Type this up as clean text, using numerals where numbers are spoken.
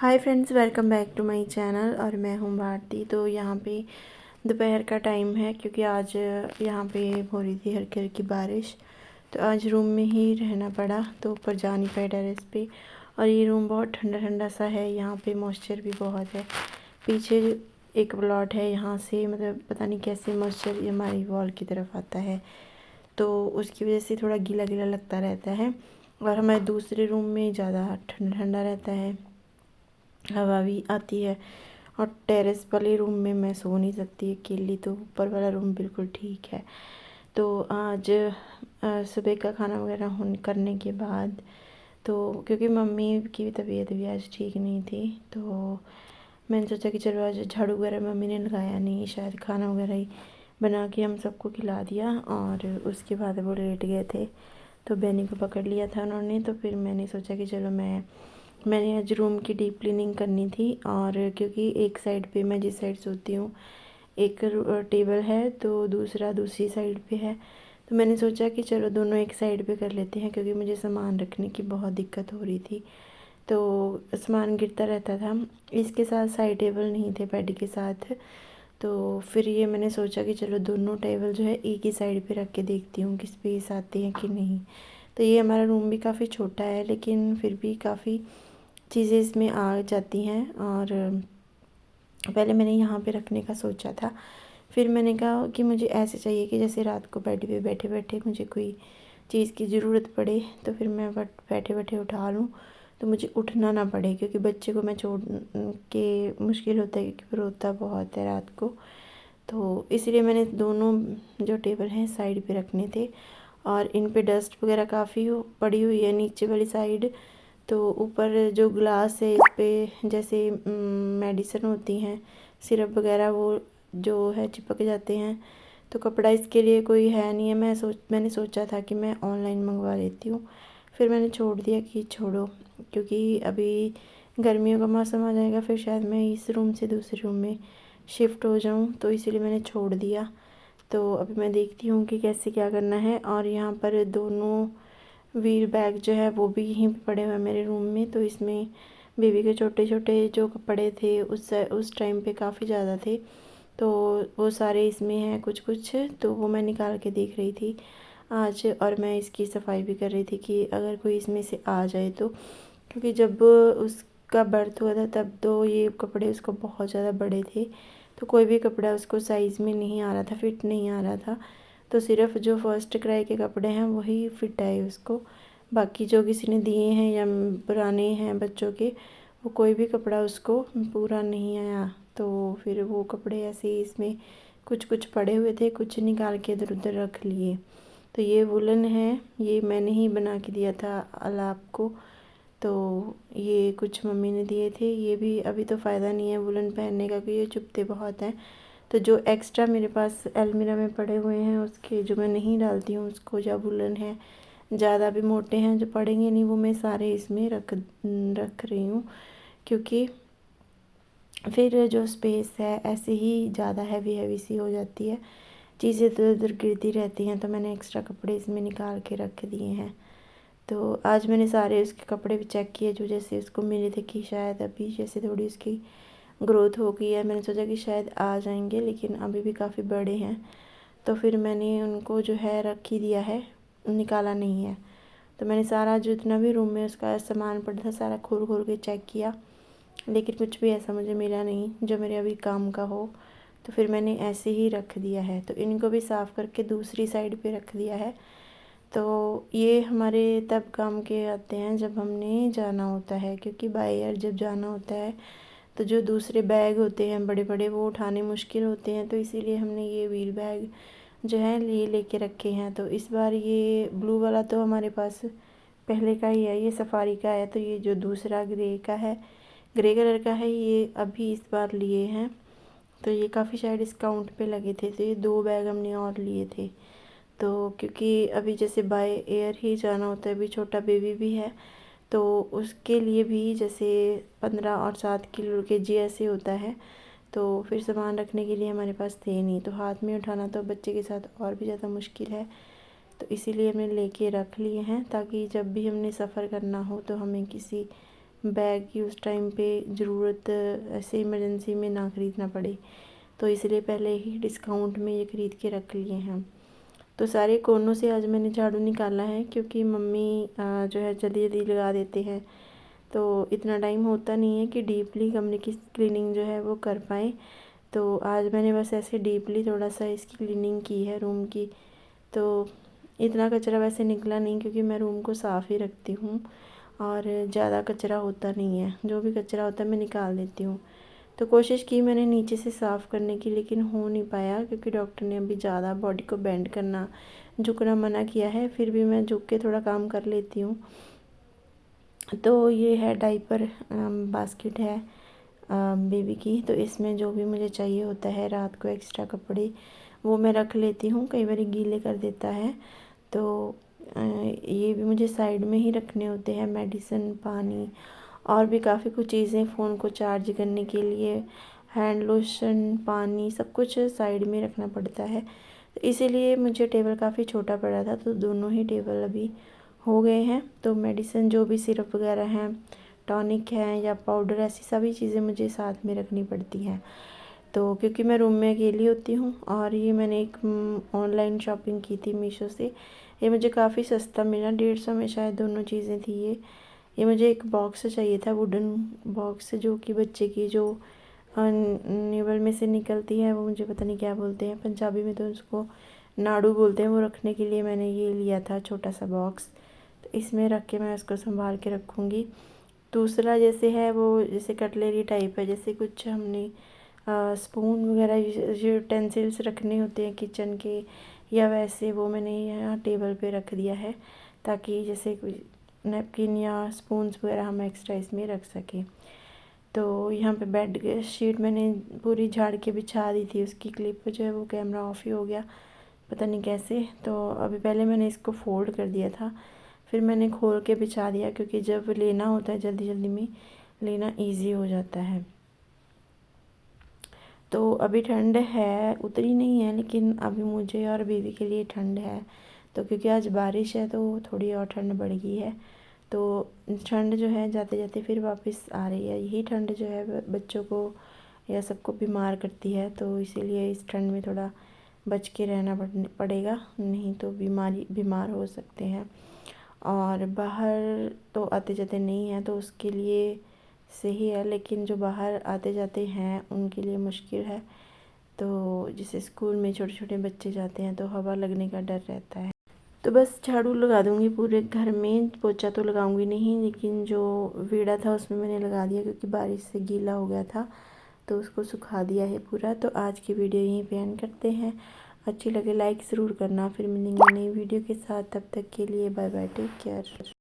Hi friends, welcome back to my channel. और मैं हूं भारती। तो यहाँ पे दोपहर का टाइम है क्योंकि आज यहाँ पे हो रही थी हल्की हल्की बारिश। तो आज रूम में ही रहना पड़ा, तो ऊपर जा नहीं पाए टेरेस पे। और ये रूम बहुत ठंडा ठंडा सा है, यहाँ पे मॉइस्चर भी बहुत है। पीछे एक प्लॉट है, यहाँ से मतलब पता नहीं कैसे मॉइस्चर हमारी वॉल की तरफ आता है, तो उसकी वजह से थोड़ा गीला गीला लगता रहता है। और हमारे दूसरे रूम में ज़्यादा ठंडा ठंडा रहता है, हवा भी आती है। और टेरेस वाले रूम में मैं सो नहीं सकती अकेली, तो ऊपर वाला रूम बिल्कुल ठीक है। तो आज सुबह का खाना वगैरह करने के बाद, तो क्योंकि मम्मी की भी तबीयत भी आज ठीक नहीं थी, तो मैंने सोचा कि चलो आज झाड़ू वगैरह मम्मी ने लगाया नहीं, शायद खाना वगैरह ही बना के हम सबको खिला दिया। और उसके बाद वो लेट गए थे, तो बेनी को पकड़ लिया था उन्होंने। तो फिर मैंने सोचा कि चलो मैंने आज रूम की डीप क्लीनिंग करनी थी। और क्योंकि एक साइड पे, मैं जिस साइड सोती हूँ, एक टेबल है, तो दूसरा दूसरी साइड पे है। तो मैंने सोचा कि चलो दोनों एक साइड पे कर लेते हैं, क्योंकि मुझे सामान रखने की बहुत दिक्कत हो रही थी, तो सामान गिरता रहता था। इसके साथ साइड टेबल नहीं थे बेड के साथ, तो फिर ये मैंने सोचा कि चलो दोनों टेबल जो है एक ही साइड पे रख के देखती हूँ कि स्पेस आती है कि नहीं। तो ये हमारा रूम भी काफ़ी छोटा है, लेकिन फिर भी काफ़ी चीज़ें इसमें आ जाती हैं। और पहले मैंने यहाँ पे रखने का सोचा था, फिर मैंने कहा कि मुझे ऐसे चाहिए कि जैसे रात को बेड पे बैठे बैठे मुझे कोई चीज़ की ज़रूरत पड़े, तो फिर मैं बैठे बैठे उठा लूँ, तो मुझे उठना ना पड़े। क्योंकि बच्चे को मैं छोड़ के मुश्किल होता है, क्योंकि वो रोता बहुत है रात को। तो इसलिए मैंने दोनों जो टेबल हैं साइड पे रखने थे। और इन पे डस्ट वगैरह काफ़ी पड़ी हुई है नीचे वाली साइड। तो ऊपर जो ग्लास है, इस पे जैसे मेडिसिन होती हैं, सिरप वगैरह, वो जो है चिपक जाते हैं। तो कपड़ा इसके लिए कोई है नहीं है। मैंने सोचा था कि मैं ऑनलाइन मंगवा लेती हूँ, फिर मैंने छोड़ दिया कि छोड़ो, क्योंकि अभी गर्मियों का मौसम आ जाएगा, फिर शायद मैं इस रूम से दूसरे रूम में शिफ्ट हो जाऊँ, तो इसीलिए मैंने छोड़ दिया। तो अभी मैं देखती हूँ कि कैसे क्या करना है। और यहाँ पर दोनों व्हील बैग जो है वो भी यहीं पे पड़े हुए हैं मेरे रूम में। तो इसमें बेबी के छोटे छोटे जो कपड़े थे उस टाइम पे काफ़ी ज़्यादा थे, तो वो सारे इसमें हैं कुछ कुछ। तो वो मैं निकाल के देख रही थी आज, और मैं इसकी सफाई भी कर रही थी कि अगर कोई इसमें से आ जाए तो। क्योंकि जब उसका बर्थ हुआ था तब तो ये कपड़े उसको बहुत ज़्यादा बड़े थे, तो कोई भी कपड़ा उसको साइज़ में नहीं आ रहा था, फिट नहीं आ रहा था। तो सिर्फ जो फर्स्ट क्राई के कपड़े हैं वही फिट आए उसको, बाकी जो किसी ने दिए हैं या पुराने हैं बच्चों के, वो कोई भी कपड़ा उसको पूरा नहीं आया। तो फिर वो कपड़े ऐसे ही इसमें कुछ कुछ पड़े हुए थे, कुछ निकाल के इधर उधर रख लिए। तो ये वुलन है, ये मैंने ही बना के दिया था अलाप को। तो ये कुछ मम्मी ने दिए थे, ये भी अभी तो फ़ायदा नहीं है वुलन पहनने का, क्योंकि ये चुभते बहुत हैं। तो जो एक्स्ट्रा मेरे पास अलमीरा में पड़े हुए हैं, उसके जो मैं नहीं डालती हूँ उसको, या वुलन है ज़्यादा भी मोटे हैं जो पड़ेंगे नहीं, वो मैं सारे इसमें रख रही हूँ। क्योंकि फिर जो स्पेस है ऐसे ही ज़्यादा हैवी हैवी सी हो जाती है, चीज़ें इधर उधर गिरती रहती हैं। तो मैंने एक्स्ट्रा कपड़े इसमें निकाल के रख दिए हैं। तो आज मैंने सारे उसके कपड़े भी चेक किए जो जैसे उसको मिले थे, कि शायद अभी जैसे थोड़ी उसकी ग्रोथ हो गई है, मैंने सोचा कि शायद आ जाएंगे, लेकिन अभी भी काफ़ी बड़े हैं। तो फिर मैंने उनको जो है रख ही दिया है, निकाला नहीं है। तो मैंने सारा जितना भी रूम में उसका सामान पड़ा था सारा खोल खोल के चेक किया, लेकिन कुछ भी ऐसा मुझे मिला नहीं जो मेरे अभी काम का हो। तो फिर मैंने ऐसे ही रख दिया है। तो इनको भी साफ़ करके दूसरी साइड पे रख दिया है। तो ये हमारे तब काम के आते हैं जब हमने जाना होता है, क्योंकि बाय एयर जब जाना होता है तो जो दूसरे बैग होते हैं बड़े बड़े वो उठाने मुश्किल होते हैं, तो इसीलिए हमने ये व्हील बैग जो है ये लेके रखे हैं। तो इस बार ये ब्लू वाला तो हमारे पास पहले का ही है, ये सफारी का है। तो ये जो दूसरा ग्रे का है, ग्रे कलर का है, ये अभी इस बार लिए हैं। तो ये काफ़ी शायद डिस्काउंट पे लगे थे, तो ये 2 बैग हमने और लिए थे। तो क्योंकि अभी जैसे बाय एयर ही जाना होता है, अभी छोटा बेबी भी है, तो उसके लिए भी जैसे 15 और 7 किलो केजी ऐसे होता है। तो फिर सामान रखने के लिए हमारे पास थे नहीं, तो हाथ में उठाना तो बच्चे के साथ और भी ज़्यादा मुश्किल है। तो इसीलिए हमने लेके रख लिए हैं, ताकि जब भी हमने सफ़र करना हो तो हमें किसी बैग की उस टाइम पे ज़रूरत ऐसे इमरजेंसी में ना ख़रीदना पड़े, तो इसलिए पहले ही डिस्काउंट में ये ख़रीद के रख लिए हैं। तो सारे कोनों से आज मैंने झाड़ू निकाला है, क्योंकि मम्मी जो है जल्दी जल्दी लगा देते हैं, तो इतना टाइम होता नहीं है कि डीपली कमरे की क्लीनिंग जो है वो कर पाएँ। तो आज मैंने बस ऐसे डीपली थोड़ा सा इसकी क्लीनिंग की है रूम की। तो इतना कचरा वैसे निकला नहीं, क्योंकि मैं रूम को साफ़ ही रखती हूँ और ज़्यादा कचरा होता नहीं है, जो भी कचरा होता है मैं निकाल देती हूँ। तो कोशिश की मैंने नीचे से साफ़ करने की, लेकिन हो नहीं पाया, क्योंकि डॉक्टर ने अभी ज़्यादा बॉडी को बेंड करना, झुकना मना किया है। फिर भी मैं झुक के थोड़ा काम कर लेती हूँ। तो ये है डाइपर बास्केट है बेबी की, तो इसमें जो भी मुझे चाहिए होता है रात को एक्स्ट्रा कपड़े वो मैं रख लेती हूँ, कई बार गीले कर देता है। तो ये भी मुझे साइड में ही रखने होते हैं, मेडिसिन, पानी और भी काफ़ी कुछ चीज़ें, फ़ोन को चार्ज करने के लिए हैंड लोशन, पानी, सब कुछ साइड में रखना पड़ता है। तो इसीलिए मुझे टेबल काफ़ी छोटा पड़ा था, तो दोनों ही टेबल अभी हो गए हैं। तो मेडिसिन जो भी सिरप वगैरह हैं, टॉनिक है या पाउडर, ऐसी सभी चीज़ें मुझे साथ में रखनी पड़ती हैं। तो क्योंकि मैं रूम में अकेली होती हूँ, और ये मैंने एक ऑनलाइन शॉपिंग की थी मीशो से। ये मुझे काफ़ी सस्ता मिला, 150 में शायद दोनों चीज़ें थी ये मुझे एक बॉक्स चाहिए था, वुडन बॉक्स, जो कि बच्चे की जो न्यूबल में से निकलती है, वो मुझे पता नहीं क्या बोलते हैं पंजाबी में, तो उसको नाड़ू बोलते हैं। वो रखने के लिए मैंने ये लिया था छोटा सा बॉक्स। तो इसमें रख के मैं उसको संभाल के रखूँगी। दूसरा जैसे है वो जैसे कटलरी टाइप है, जैसे कुछ हमने स्पून वगैरह यूटेंसिल्स रखने होते हैं किचन के, या वैसे वो मैंने यहाँ टेबल पे रख दिया है, ताकि जैसे कोई नैपकिन या स्पून्स वगैरह हम एक्स्ट्रा इसमें रख सकें। तो यहाँ पे बेड शीट मैंने पूरी झाड़ के बिछा दी थी, उसकी क्लिप जो है वो कैमरा ऑफ ही हो गया, पता नहीं कैसे। तो अभी पहले मैंने इसको फोल्ड कर दिया था, फिर मैंने खोल के बिछा दिया, क्योंकि जब लेना होता है जल्दी जल्दी में लेना इजी हो जाता है। तो अभी ठंड है, उतरी नहीं है, लेकिन अभी मुझे और बेबी के लिए ठंड है। तो क्योंकि आज बारिश है तो थोड़ी और ठंड बढ़ गई है। तो ठंड जो है जाते जाते फिर वापस आ रही है। यही ठंड जो है बच्चों को या सबको बीमार करती है, तो इसीलिए इस ठंड में थोड़ा बच के रहना पड़ेगा, नहीं तो बीमार हो सकते हैं। और बाहर तो आते जाते नहीं हैं, तो उसके लिए सही है, लेकिन जो बाहर आते जाते हैं उनके लिए मुश्किल है। तो जैसे स्कूल में छोटे छोटे बच्चे जाते हैं तो हवा लगने का डर रहता है। तो बस झाड़ू लगा दूँगी पूरे घर में, पोछा तो लगाऊंगी नहीं, लेकिन जो वीड़ा था उसमें मैंने लगा दिया, क्योंकि बारिश से गीला हो गया था, तो उसको सुखा दिया है पूरा। तो आज की वीडियो यहीं पे एंड करते हैं। अच्छी लगे लाइक ज़रूर करना, फिर मिलेंगे नई वीडियो के साथ। तब तक के लिए बाय बाय, टेक केयर।